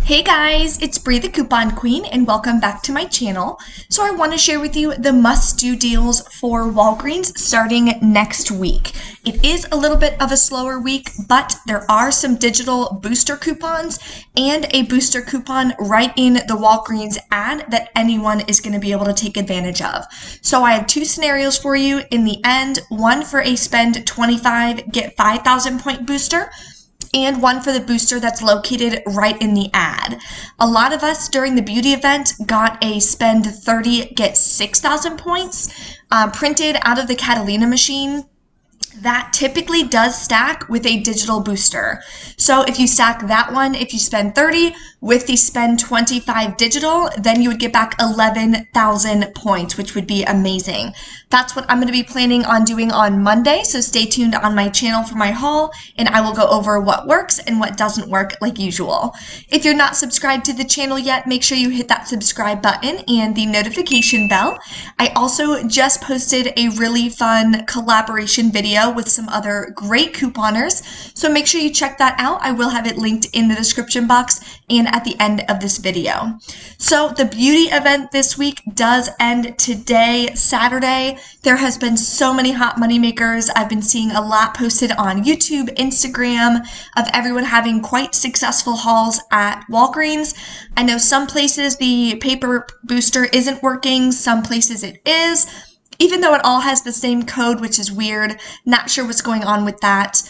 Hey guys, it's Bree the Coupon Queen and welcome back to my channel. So I want to share with you the must-do deals for Walgreens starting next week. It is a little bit of a slower week, but there are some digital booster coupons and a booster coupon right in the Walgreens ad that anyone is going to be able to take advantage of. So I have two scenarios for you in the end, one for a spend 25, get 5,000 point booster, and one for the booster that's located right in the ad. A lot of us during the beauty event got a spend 30, get 6,000 points printed out of the Catalina machine. That typically does stack with a digital booster. So if you stack that one, if you spend 30 with the spend 25 digital, then you would get back 11,000 points, which would be amazing. That's what I'm going to be planning on doing on Monday. So stay tuned on my channel for my haul and I will go over what works and what doesn't work like usual. If you're not subscribed to the channel yet, make sure you hit that subscribe button and the notification bell. I also just posted a really fun collaboration video with some other great couponers. So make sure you check that out. I will have it linked in the description box and at the end of this video. So the beauty event this week does end today, Saturday. There has been so many hot money makers. I've been seeing a lot posted on YouTube, Instagram of everyone having quite successful hauls at Walgreens. I know some places the paper booster isn't working, some places it is. Even though it all has the same code, which is weird, not sure what's going on with that.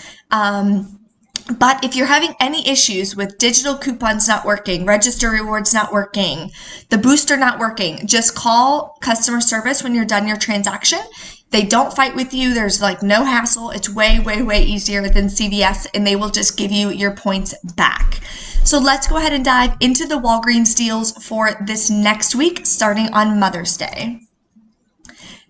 But if you're having any issues with digital coupons not working, register rewards not working, the booster not working, just call customer service when you're done your transaction. They don't fight with you. There's like no hassle. It's way, way, way easier than CVS, and they will just give you your points back. So let's go ahead and dive into the Walgreens deals for this next week, starting on Mother's Day.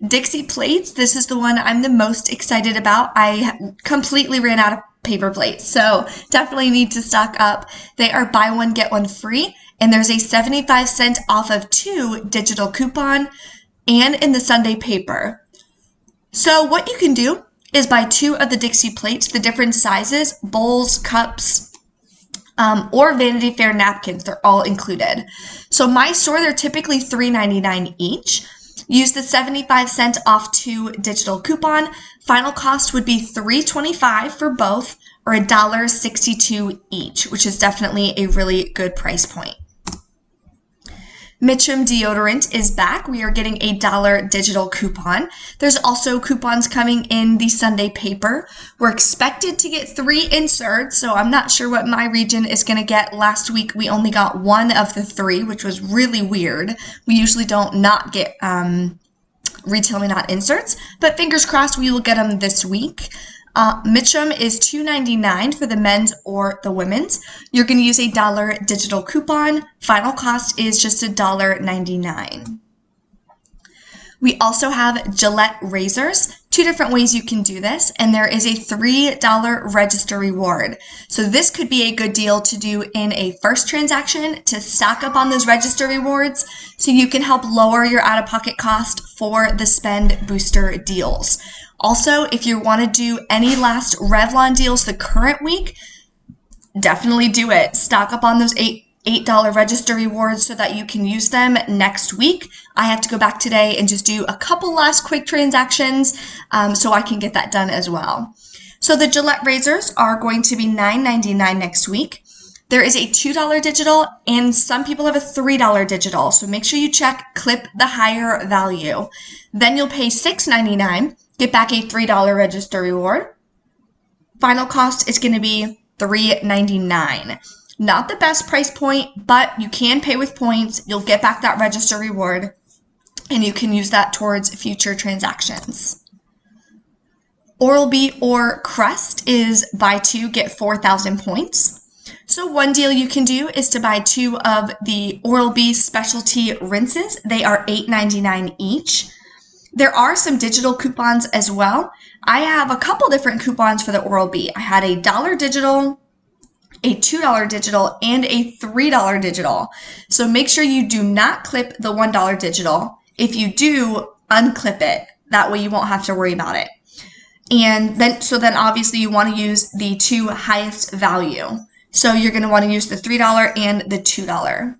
Dixie plates, this is the one I'm the most excited about. I completely ran out of paper plates, so definitely need to stock up. They are buy one, get one free, and there's a 75-cent off of 2 digital coupon and in the Sunday paper. So what you can do is buy 2 of the Dixie plates, the different sizes, bowls, cups, or Vanity Fair napkins. They're all included. So my store, they're typically $3.99 each. Use the 75-cent off 2 digital coupon. Final cost would be $3.25 for both or $1.62 each, which is definitely a really good price point. Mitchum deodorant is back. We are getting a $1 digital coupon. There's also coupons coming in the Sunday paper. We're expected to get 3 inserts, so I'm not sure what my region is going to get. Last week, we only got 1 of the 3, which was really weird. We usually don't not get Retail Me Not inserts, but fingers crossed we will get them this week. Mitchum is $2.99 for the men's or the women's. You're going to use a $1 digital coupon. Final cost is just $1.99. We also have Gillette razors. 2 different ways you can do this, and there is a $3 register reward. So this could be a good deal to do in a first transaction to stock up on those register rewards so you can help lower your out-of-pocket cost for the spend booster deals. Also, if you want to do any last Revlon deals the current week, definitely do it. Stock up on those $8 register rewards so that you can use them next week. I have to go back today and just do a couple last quick transactions so I can get that done as well. So the Gillette razors are going to be $9.99 next week. There is a $2 digital and some people have a $3 digital. So make sure you check clip the higher value. Then you'll pay $6.99. Get back a $3 register reward. Final cost is going to be $3.99. Not the best price point, but you can pay with points. You'll get back that register reward, and you can use that towards future transactions. Oral-B or Crest is buy 2, get 4,000 points. So one deal you can do is to buy 2 of the Oral-B specialty rinses. They are $8.99 each. There are some digital coupons as well. I have a couple different coupons for the Oral-B. I had a $1 digital, a $2 digital, and a $3 digital. So make sure you do not clip the $1 digital. If you do, unclip it. That way you won't have to worry about it. And then, so then obviously you want to use the 2 highest value. So you're going to want to use the $3 and the $2.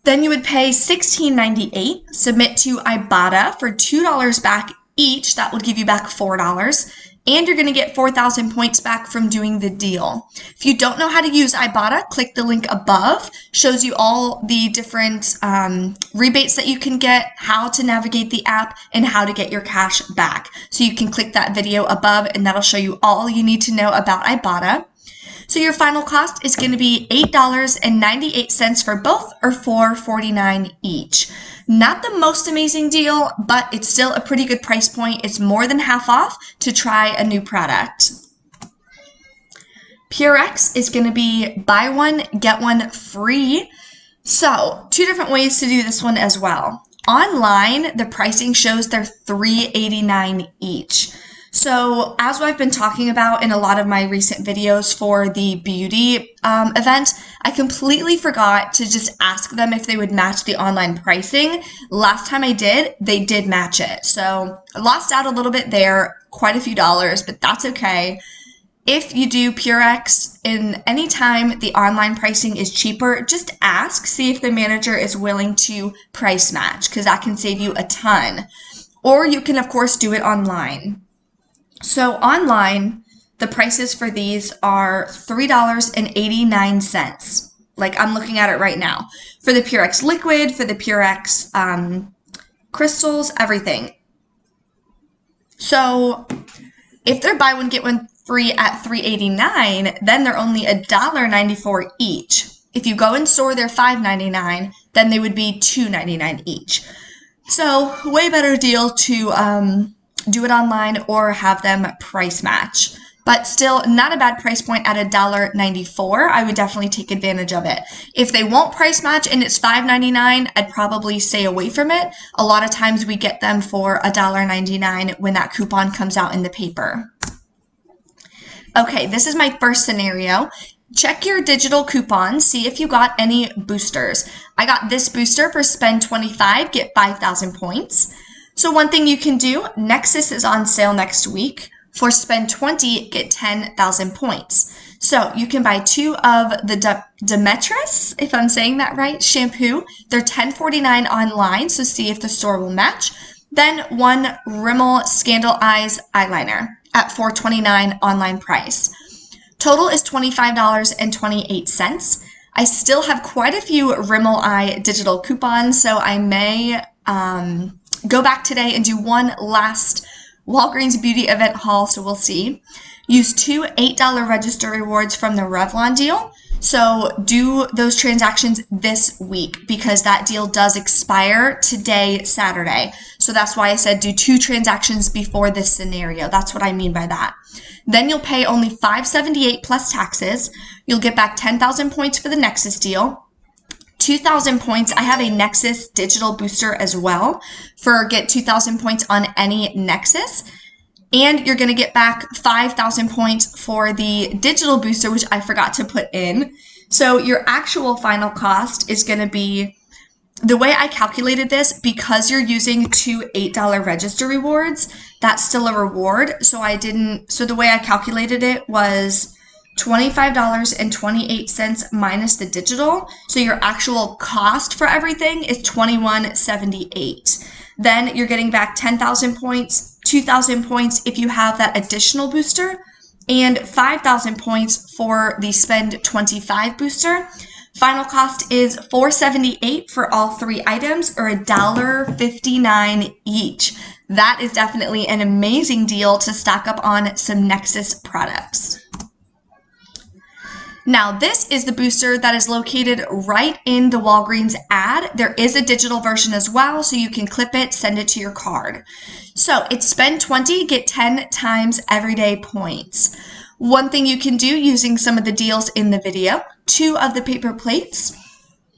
Then you would pay $16.98, submit to Ibotta for $2 back each. That will give you back $4. And you're going to get 4,000 points back from doing the deal. If you don't know how to use Ibotta, click the link above. Shows you all the different rebates that you can get, how to navigate the app, and how to get your cash back. So you can click that video above, and that'll show you all you need to know about Ibotta. So your final cost is going to be $8.98 for both, or $4.49 each. Not the most amazing deal, but it's still a pretty good price point. It's more than half off to try a new product. PureX is going to be buy one, get one free. So 2 different ways to do this one as well. Online, the pricing shows they're $3.89 each. So as I've been talking about in a lot of my recent videos for the beauty event, I completely forgot to just ask them if they would match the online pricing. Last time I did, they did match it. So I lost out a little bit there, quite a few dollars, but that's okay. If you do PureX in any time the online pricing is cheaper, just ask, see if the manager is willing to price match, because that can save you a ton. Or you can, of course, do it online. So online, the prices for these are $3.89. Like I'm looking at it right now. For the PureX liquid, for the PureX crystals, everything. So if they're buy one, get one free at $3.89, then they're only $1.94 each. If you go in store, they're $5.99, then they would be $2.99 each. So way better deal to do it online or have them price match. But still not a bad price point at $1.94. I would definitely take advantage of it. If they won't price match and it's $5.99, I'd probably stay away from it. A lot of times we get them for $1.99 when that coupon comes out in the paper. Okay, this is my first scenario. Check your digital coupons, see if you got any boosters. I got this booster for spend 25, get 5,000 points. So one thing you can do, Nexus is on sale next week. For spend 20, get 10,000 points. So you can buy 2 of the Demetris, if I'm saying that right, shampoo. They're $10.49 online, so see if the store will match. Then 1 Rimmel Scandal Eyes eyeliner at $4.29 online price. Total is $25.28. I still have quite a few Rimmel Eye digital coupons, so I may go back today and do one last Walgreens beauty event haul, so we'll see. Use 2 $8 register rewards from the Revlon deal. So do those transactions this week because that deal does expire today, Saturday. So that's why I said do 2 transactions before this scenario. That's what I mean by that. Then you'll pay only $5.78 plus taxes. You'll get back 10,000 points for the Nexus deal. 2,000 points. I have a Nexus digital booster as well for get 2,000 points on any Nexus. And you're going to get back 5,000 points for the digital booster, which I forgot to put in. So your actual final cost is going to be, the way I calculated this, because you're using 2 $8 register rewards, that's still a reward. So the way I calculated it was $25.28 minus the digital. So your actual cost for everything is $21.78. Then you're getting back 10,000 points, 2,000 points if you have that additional booster, and 5,000 points for the spend 25 booster. Final cost is $4.78 for all 3 items, or $1.59 each. That is definitely an amazing deal to stock up on some Nexus products. Now, this is the booster that is located right in the Walgreens ad. There is a digital version as well, so you can clip it, send it to your card. So it's spend 20, get 10 times everyday points. One thing you can do using some of the deals in the video, 2 of the paper plates,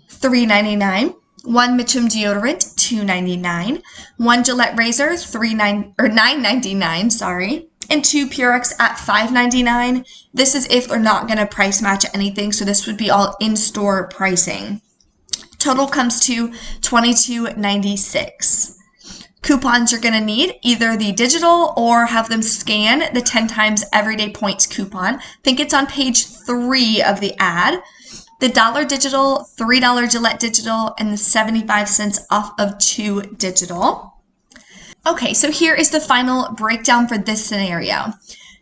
$3.99. 1 Mitchum deodorant, $2.99. 1 Gillette razor, $9.99, sorry. And 2 PureX at $5.99. This is if they're not going to price match anything, so this would be all in-store pricing. Total comes to $22.96. coupons you're going to need, either the digital or have them scan the 10 times everyday points coupon. I think it's on page 3 of the ad. The $1 digital, $3 Gillette digital, and the 75 cents off of 2 digital. Okay, so here is the final breakdown for this scenario.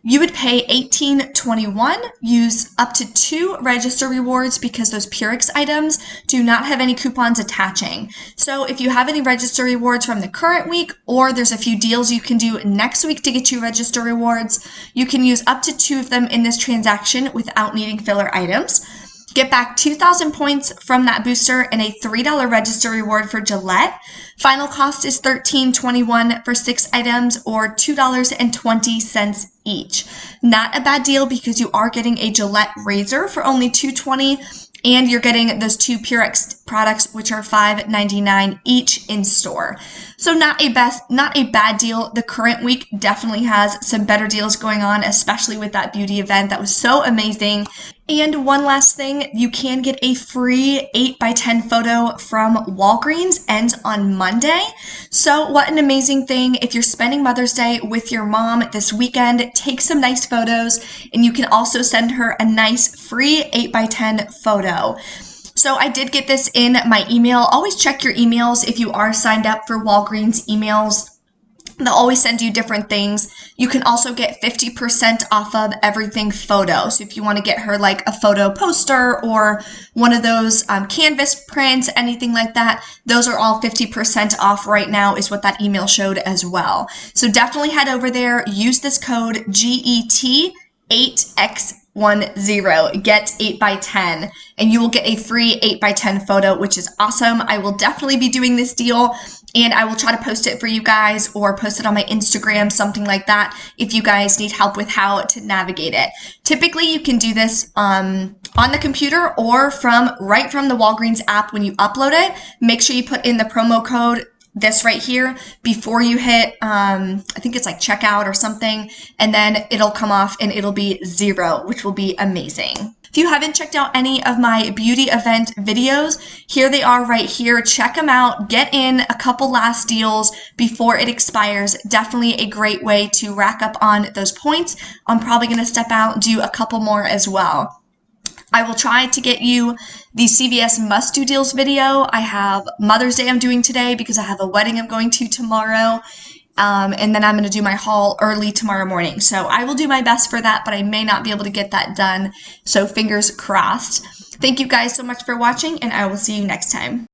You would pay $18.21, use up to 2 register rewards because those Purex items do not have any coupons attaching. So if you have any register rewards from the current week, or there's a few deals you can do next week to get you register rewards, you can use up to 2 of them in this transaction without needing filler items. Get back 2,000 points from that booster and a $3 register reward for Gillette. Final cost is $13.21 for 6 items, or $2.20 each. Not a bad deal because you are getting a Gillette razor for only $2.20, and you're getting those 2 Purex products, which are $5.99 each in store. So not a bad deal. The current week definitely has some better deals going on, especially with that beauty event. That was so amazing. And one last thing, you can get a free 8x10 photo from Walgreens, ends on Monday. So what an amazing thing. If you're spending Mother's Day with your mom this weekend, take some nice photos, and you can also send her a nice free 8x10 photo. So I did get this in my email. Always check your emails if you are signed up for Walgreens emails. They'll always send you different things. You can also get 50% off of everything photo. So if you want to get her like a photo poster or one of those canvas prints, anything like that, those are all 50% off right now is what that email showed as well. So definitely head over there, use this code GET8X10, get 8x10, and you will get a free 8x10 photo, which is awesome. I will definitely be doing this deal, and I will try to post it for you guys or post it on my Instagram, something like that, if you guys need help with how to navigate it. Typically, you can do this on the computer or right from the Walgreens app when you upload it. Make sure you put in the promo code, this right here, before you hit, I think it's like checkout or something, and then it'll come off and it'll be 0, which will be amazing. If you haven't checked out any of my beauty event videos, here they are right here. Check them out. Get in a couple last deals before it expires. Definitely a great way to rack up on those points. I'm probably going to step out and do a couple more as well. I will try to get you the CVS must-do deals video. I have Mother's Day I'm doing today because I have a wedding I'm going to tomorrow. And then I'm going to do my haul early tomorrow morning. So I will do my best for that, but I may not be able to get that done. So fingers crossed. Thank you guys so much for watching, and I will see you next time.